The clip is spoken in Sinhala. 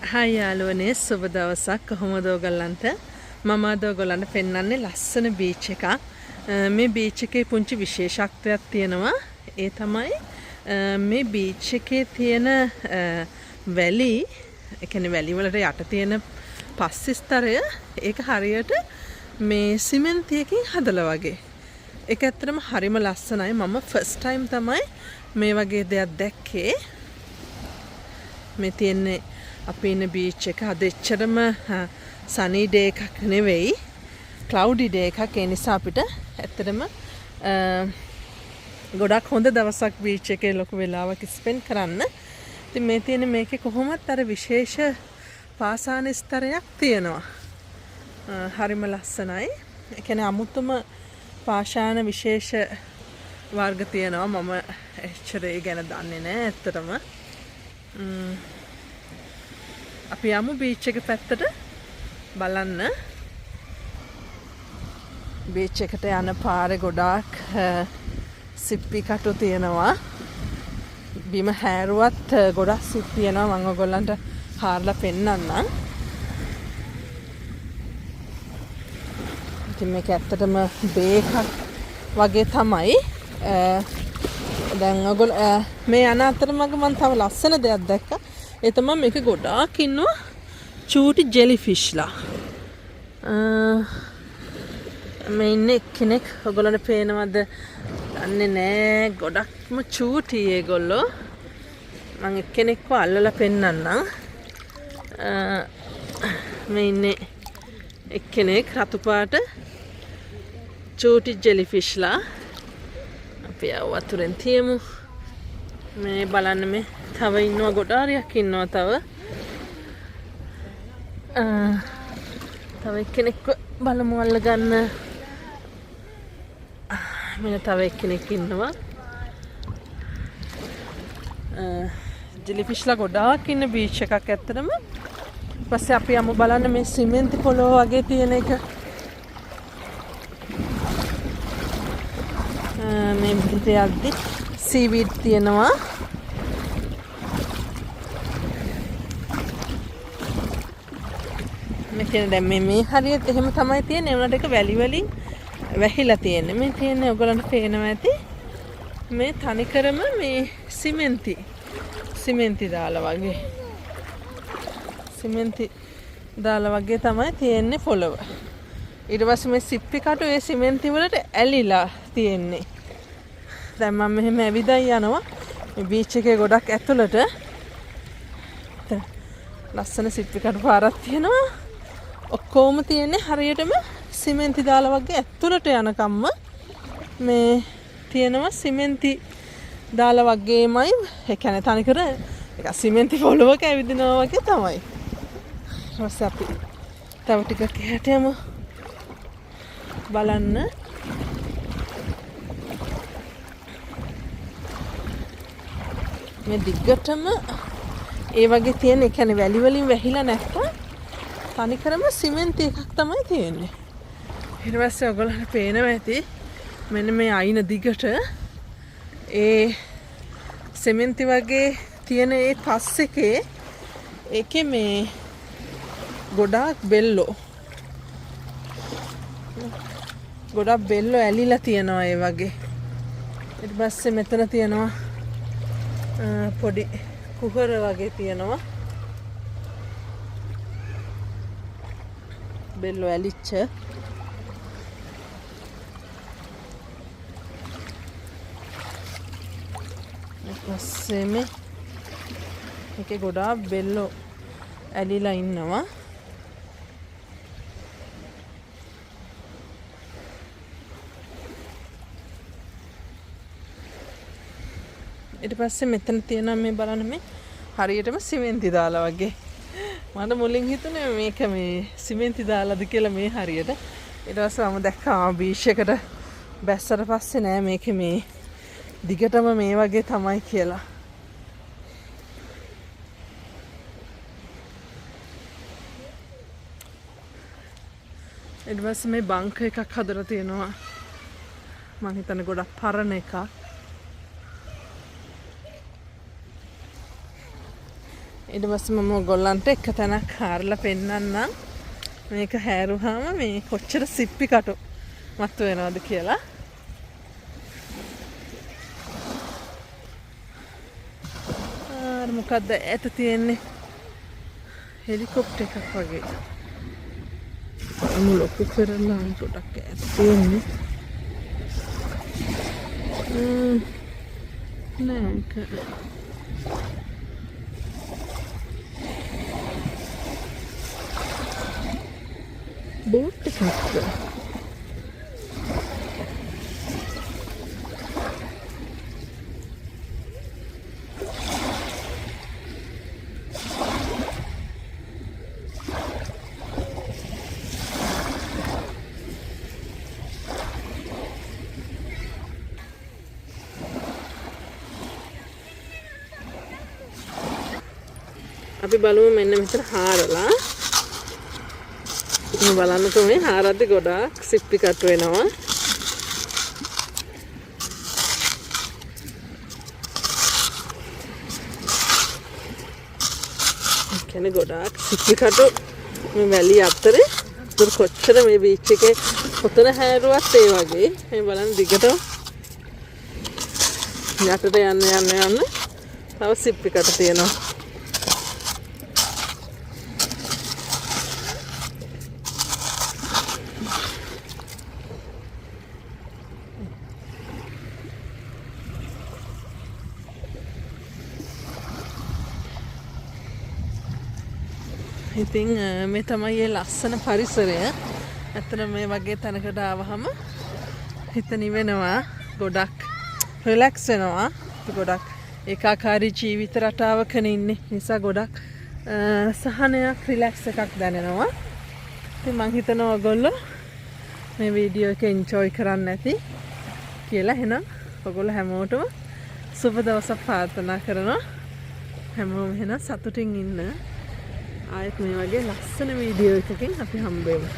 හායි යාළුවනේ සුබ දවසක් කොහොමද ඔයගලන්ට මම අද ඔයගලන්ට පෙන්වන්නේ ලස්සන බීච් එකක් මේ බීච් එකේ පුංචි විශේෂත්වයක් තියෙනවා ඒ තමයි මේ බීච් එකේ තියෙන වැලි ඒ කියන්නේ වැලි වලට යට තියෙන පස්සිස්තරය ඒක හරියට මේ සිමෙන්තියකින් හදලා වගේ ඒක ඇත්තටම හරිම ලස්සනයි මම ෆස්ට් ටයිම් තමයි මේ වගේ දෙයක් දැක්කේ මේ තියෙන්නේ අපි ඉන්න බීච් එක අද එච්චරම සනී ඩේ එකක් නෙවෙයි ක්ලවුඩි ඩේ එකක් ඒ නිසා අපිට ඇත්තටම ගොඩක් හොඳ දවසක් බීච් එකේ ලොකු වෙලාවක් ස්පෙන්ඩ් කරන්න. ඉතින් මේ තියෙන මේකේ කොහොමත් අර විශේෂ පාසාන ස්තරයක් තියෙනවා. හරිම ලස්සනයි. ඒ කියන්නේ අමුතුම පාෂාණ විශේෂ වර්ග තියෙනවා. මම එච්චර ඒ ගැන දන්නේ නැහැ ඇත්තටම. අපි යමු බීච් එක පැත්තට බලන්න. බීච් එකට යන පාරේ ගොඩාක් සිප්පි කටු තියෙනවා. බිම හැරුවත් ගොඩක් සිප් තියෙනවා. මම ඔයගොල්ලන්ට හාරලා පෙන්නන්නම්. ඉතින් මේක ඇත්තටම බේකක් වගේ තමයි. දැන් ඔයගොල්ලෝ මේ යන අතරමඟ මම තව ලස්සන දෙයක් දැක්කා. ඒ තමයි මේක ගොඩාක් ඉන්නවා චූටි ජෙලිෆිෂ්ලා. මේ ඉන්නේ කෙනෙක් ඔයගොල්ලන්ට පේනවද? දන්නේ නැහැ. ගොඩක්ම චූටි ඒගොල්ලෝ. මම එක්කෙනෙක්ව අල්ලලා පෙන්නන්නම්. මේ ඉන්නේ එක්කෙනෙක් රතු පාට චූටි ජෙලිෆිෂ්ලා. අපි වතුරෙන් තියමු. මේ බලන්න මේ තව ඉන්නවා ගොඩාරියක් ඉන්නවා තව. තව එක්කෙනෙක්ව බලමු අල්ලගන්න. මෙන්න තව එක්කෙනෙක් ඉන්නවා. ජෙලිෆිෂ්ලා ගොඩාක් ඉන්න බීච් එකක් ඇත්තටම. ඊපස්සේ අපි යමු බලන්න මේ සිමෙන්ති පොළොව වගේ තියෙන එක. මේ විදිහට යද්දි සීවීඩ් තියෙනවා. මෙතන දැන් මේ හරියට එහෙම තමයි තියෙන්නේ. ඒනට එක වැලි වලින් වැහිලා තියෙන්නේ. මේ තියෙන්නේ ඔයගලන්ට පේනවා ඇති. මේ තනිකරම මේ සිමෙන්ති දාලා වගේ. සිමෙන්ති දාලා වගේ තමයි තියෙන්නේ පොළව. ඊට පස්සේ මේ සිප්පි කටු ඒ සිමෙන්ති වලට ඇලිලා තියෙන්නේ. දැන් මම මෙහෙම ඇවිදයි යනවා. මේ බීච් එකේ ගොඩක් ඇතුළට. ලස්සන සිප්පි කටු පාරක් තියෙනවා. ඔක්කොම තියෙන්නේ හරියටම සිමෙන්ති දාලා වගේ ඇතුළට යනකම්ම මේ තියෙනවා සිමෙන්ති දාලා වගේමයි. ඒ කියන්නේ තනිකර එක සිමෙන්ති පොළවක ඇවිදිනවා වගේ තමයි. ඊට පස්සේ අපි තව ටිකක් එහාට යමු. බලන්න. මේ දිග්ගටම ඒ වගේ තියෙන ඒ කියන්නේ වැලි වලින් වැහිලා නැත්තම් තනිකරම සිමෙන්ති එකක් තමයි තියෙන්නේ. ඊට පස්සේ ඔයගොල්ලන්ට පේනවා ඇති මෙන්න මේ අයින දිගට ඒ සිමෙන්ති වගේ තියෙන ඒ පස් එකේ ඒකේ මේ ගොඩාක් බෙල්ලෝ ඇලිලා තියෙනවා ඒ වගේ. ඊට පස්සේ මෙතන තියෙනවා පොඩි කුහර වගේ තියෙනවා. බෙල්ලෝ ඇලිච්ච. ඊට පස්සේ මේකේ ගොඩාක් බෙල්ලෝ ඇලිලා ඉන්නවා. ඊට පස්සේ මෙතන තියෙනවා මේ බලන්න මේ හරියටම සිමෙන්ති දාලා වගේ. මට මුලින් හිතුනේ මේක මේ සිමෙන්ති දාලාද කියලා මේ හරියට. ඊට පස්සේ මම දැක්කා බීච් එකට බැස්සට පස්සේ නෑ මේකේ මේ දිගටම මේ වගේ තමයි කියලා. ඊට පස්සේ මේ බංක එකක් හදලා තියෙනවා. මම හිතන්නේ ගොඩක් පරණ එකක්. ඊට පස්සේ මම ඔයගොල්ලන්ට එක තැනක් හාරලා පෙන්නන්නම්. මේක හැරුවාම මේ කොච්චර සිප්පි කටු මත්තු වෙනවද කියලා. මොකක්ද ඈත තියෙන්නේ හෙලිකොප්ටර් එකක් වගේ. ලොකු කරලා ගොඩක් ඈත තියෙන්නේ. නෑ බෝට් එකක්. අපි බලමු මෙන්න මෙතන හාරලා. මේ බලන්නකෝ මේ හාරද්දි ගොඩාක් සිප්පි කට් වෙනවා. කියන්නේ ගොඩාක් සිප්පි කටු මේ වැලිය අතරේ. ඒක කොච්චර මේ බීච් එකේ කොතන හැරුවත් ඒ වගේ. මේ බලන්න දිගටම යටට යන්න තව සිප්පි කටු තියෙනවා. ඉතින් මේ තමයි ඒ ලස්සන පරිසරය. ඇත්තට මේ වගේ තැනකට ආවහම හිත නිවෙනවා. ගොඩක් රිලැක්ස් වෙනවා. ගොඩක් ඒකාකාරී ජීවිත රටාවකනේ ඉන්නේ. නිසා ගොඩක් සහනයක් රිලැක්ස් එකක් දැනෙනවා. ඉතින් මං හිතනවා ඔයගොල්ලෝ මේ වීඩියෝ එක එන්ජොයි කරන්න ඇති කියලා. එහෙනම් ඔයගොල්ලෝ හැමෝටම සුබ දවසක් ප්‍රාර්ථනා කරනවා. හැමෝම එහෙනම් සතුටින් ඉන්න. ආයෙත් මේ වගේ ලස්සන වීඩියෝ එකකින් අපි හම්බ වෙමු.